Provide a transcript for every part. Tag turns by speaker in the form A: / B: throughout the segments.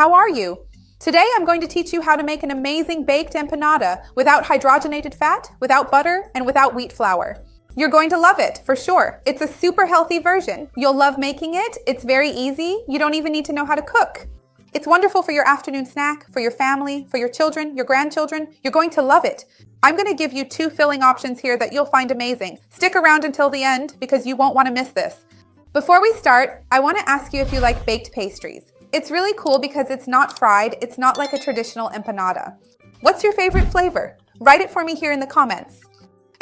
A: how are you? Today I'm going to teach you how to make an amazing baked empanada without hydrogenated fat, without butter, and without wheat flour. You're going to love it, for sure. It's a super healthy version. You'll love making it. It's very easy. You don't even need to know how to cook. It's wonderful for your afternoon snack, for your family, for your children, your grandchildren. You're going to love it. I'm going to give you 2 filling options here that you'll find amazing. Stick around until the end because you won't want to miss this. Before we start, I want to ask you if you like baked pastries. It's really cool because it's not fried. It's not like a traditional empanada. What's your favorite flavor? Write it for me here in the comments.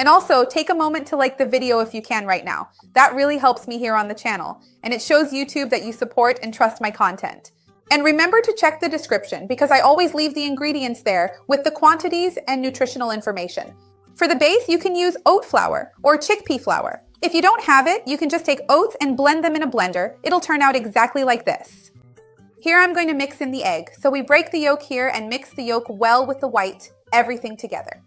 A: And also, take a moment to like the video if you can right now. That really helps me here on the channel, and it shows YouTube that you support and trust my content. And remember to check the description because I always leave the ingredients there with the quantities and nutritional information. For the base, you can use oat flour or chickpea flour. If you don't have it, you can just take oats and blend them in a blender. It'll turn out exactly like this. Here I'm going to mix in the egg. So we break the yolk here and mix the yolk well with the white, everything together.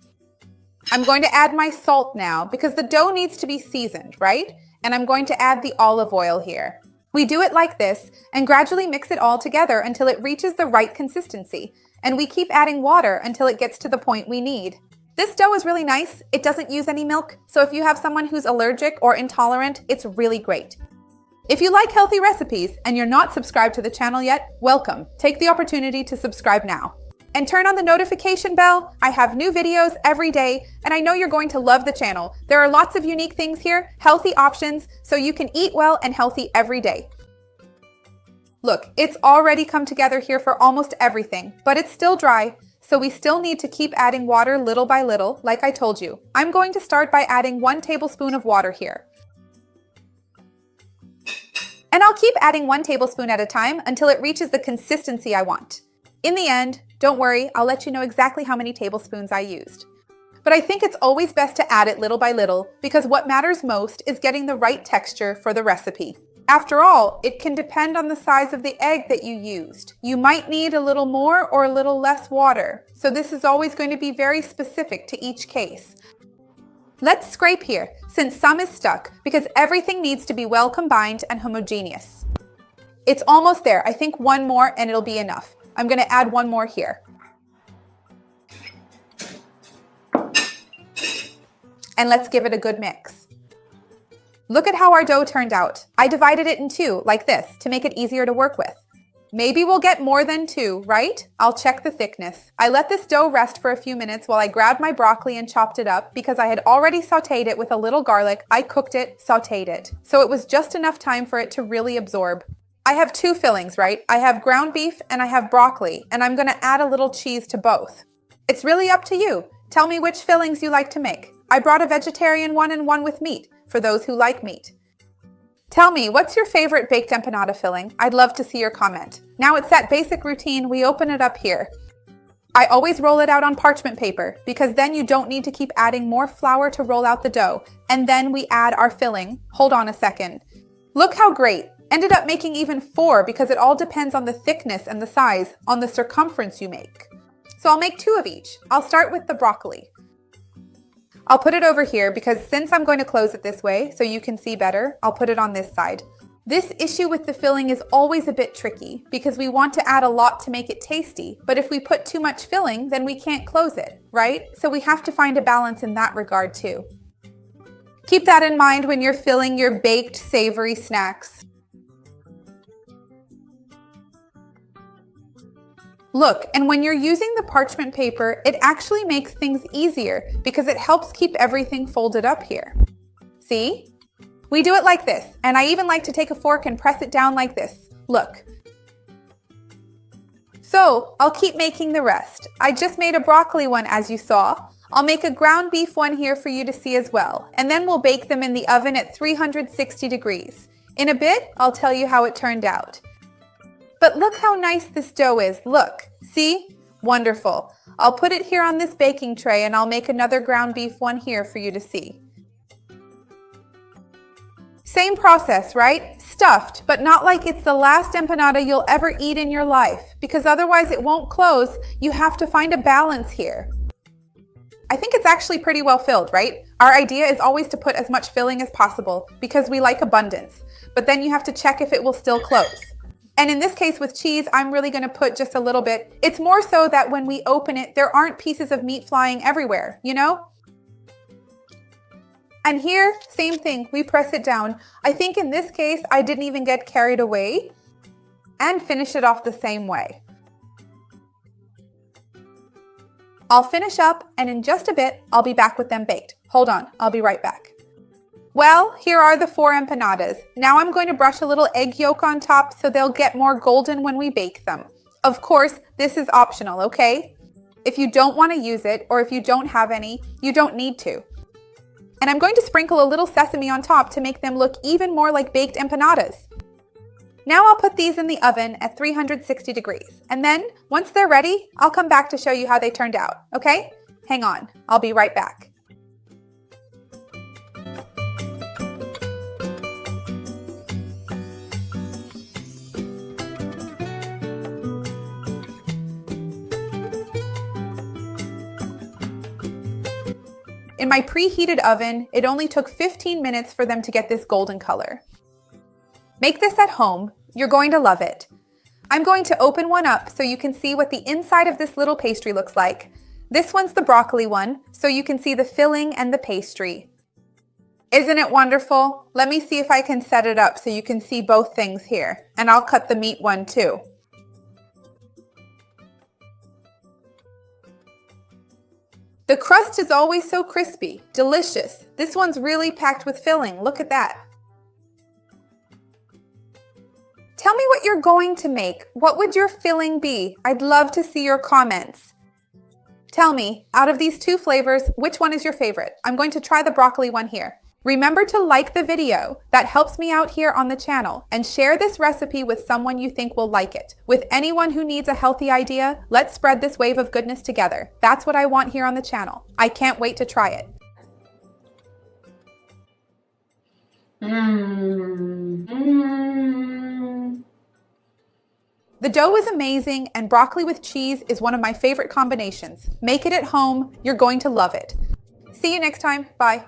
A: I'm going to add my salt now because the dough needs to be seasoned, right? And I'm going to add the olive oil here. We do it like this and gradually mix it all together until it reaches the right consistency. And we keep adding water until it gets to the point we need. This dough is really nice. It doesn't use any milk. So if you have someone who's allergic or intolerant, it's really great. If you like healthy recipes and you're not subscribed to the channel yet, welcome. Take the opportunity to subscribe now. And turn on the notification bell. I have new videos every day, and I know you're going to love the channel. There are lots of unique things here, healthy options, so you can eat well and healthy every day. Look, it's already come together here for almost everything, but it's still dry, so we still need to keep adding water little by little, like I told you. I'm going to start by adding 1 tablespoon of water here. And I'll keep adding 1 tablespoon at a time until it reaches the consistency I want. In the end, don't worry, I'll let you know exactly how many tablespoons I used. But I think it's always best to add it little by little because what matters most is getting the right texture for the recipe. After all, it can depend on the size of the egg that you used. You might need a little more or a little less water, so this is always going to be very specific to each case. Let's scrape here, since some is stuck, because everything needs to be well combined and homogeneous. It's almost there. I think 1 more and it'll be enough. I'm going to add 1 more here. And let's give it a good mix. Look at how our dough turned out. I divided it in 2, like this, to make it easier to work with. Maybe we'll get more than 2, right? I'll check the thickness. I let this dough rest for a few minutes while I grabbed my broccoli and chopped it up because I had already sauteed it with a little garlic. I cooked it, sauteed it. So it was just enough time for it to really absorb. I have 2 fillings, right? I have ground beef and I have broccoli, and I'm gonna add a little cheese to both. It's really up to you. Tell me which fillings you like to make. I brought a vegetarian one and one with meat for those who like meat. Tell me, what's your favorite baked empanada filling? I'd love to see your comment. Now it's that basic routine, we open it up here. I always roll it out on parchment paper because then you don't need to keep adding more flour to roll out the dough. And then we add our filling. Hold on a second. Look how great. Ended up making even 4 because it all depends on the thickness and the size, on the circumference you make. So I'll make 2 of each. I'll start with the broccoli. I'll put it over here because since I'm going to close it this way so you can see better, I'll put it on this side. This issue with the filling is always a bit tricky because we want to add a lot to make it tasty, but if we put too much filling, then we can't close it, right? So we have to find a balance in that regard too. Keep that in mind when you're filling your baked savory snacks. Look, and when you're using the parchment paper, it actually makes things easier because it helps keep everything folded up here. See? We do it like this, and I even like to take a fork and press it down like this. Look. So, I'll keep making the rest. I just made a broccoli one as you saw. I'll make a ground beef one here for you to see as well, and then we'll bake them in the oven at 360 degrees. In a bit, I'll tell you how it turned out. But look how nice this dough is. Look. See? Wonderful. I'll put it here on this baking tray and I'll make another ground beef one here for you to see. Same process, right? Stuffed, but not like it's the last empanada you'll ever eat in your life, because otherwise it won't close. You have to find a balance here. I think it's actually pretty well filled, right? Our idea is always to put as much filling as possible because we like abundance, but then you have to check if it will still close. And in this case with cheese, I'm really going to put just a little bit. It's more so that when we open it, there aren't pieces of meat flying everywhere, you know? And here, same thing, we press it down. I think in this case, I didn't even get carried away and finish it off the same way. I'll finish up and in just a bit, I'll be back with them baked. Hold on, I'll be right back. Well, here are the 4 empanadas. Now I'm going to brush a little egg yolk on top so they'll get more golden when we bake them. Of course, this is optional, okay? If you don't want to use it or if you don't have any, you don't need to. And I'm going to sprinkle a little sesame on top to make them look even more like baked empanadas. Now I'll put these in the oven at 360 degrees. And then, once they're ready, I'll come back to show you how they turned out, okay? Hang on, I'll be right back. In my preheated oven, it only took 15 minutes for them to get this golden color. Make this at home. You're going to love it. I'm going to open one up so you can see what the inside of this little pastry looks like. This one's the broccoli one, so you can see the filling and the pastry. Isn't it wonderful? Let me see if I can set it up so you can see both things here. And I'll cut the meat one too. The crust is always so crispy, delicious. This one's really packed with filling. Look at that. Tell me what you're going to make. What would your filling be? I'd love to see your comments. Tell me, out of these 2 flavors, which one is your favorite? I'm going to try the broccoli one here. Remember to like the video. That helps me out here on the channel. And share this recipe with someone you think will like it. With anyone who needs a healthy idea, let's spread this wave of goodness together. That's what I want here on the channel. I can't wait to try it. The dough is amazing and broccoli with cheese is one of my favorite combinations. Make it at home. You're going to love it. See you next time. Bye.